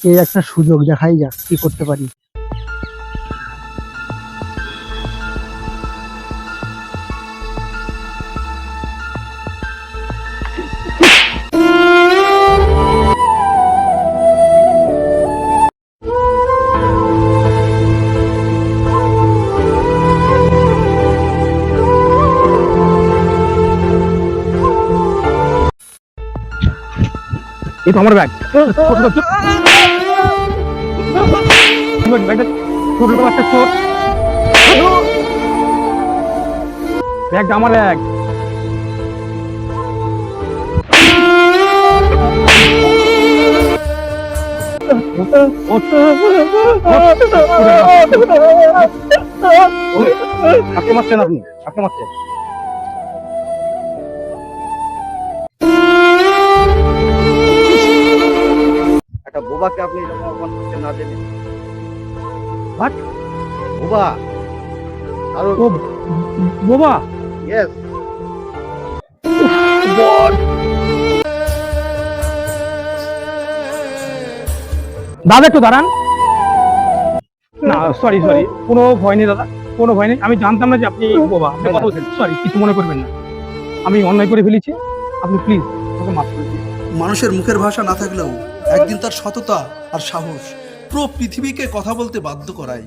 এই একটা সুযোগ, দেখাই যাক কি করতে পারি। এই তো আমার ব্যাগ। ব্যাগটা আমার ব্যাগ। আপনি মারছেন, আপনি মারছেন। একটা বোবাকে আপনি এরকম অপমান করতে না জেনে। হোয়াট? বোবা? আর ও বোবা? ইয়েস। গড। দাদা একটু দাঁড়ান। না সরি, কোনো ভয় নেই দাদা, কোনো ভয় নেই। আমি জানতাম না যে আপনি বোবা। আপনি কথা বলছেন, সরি, কিছু মনে করবেন না। আমি অন্যায় করে ফেলেছি, আপনি প্লিজ আমাকে মাফ করে দিন। মানুষের মুখের ভাষা না থাকলেও একদিন তার সততা আর সাহস পুরো পৃথিবীকে কথা বলতে বাধ্য করায়।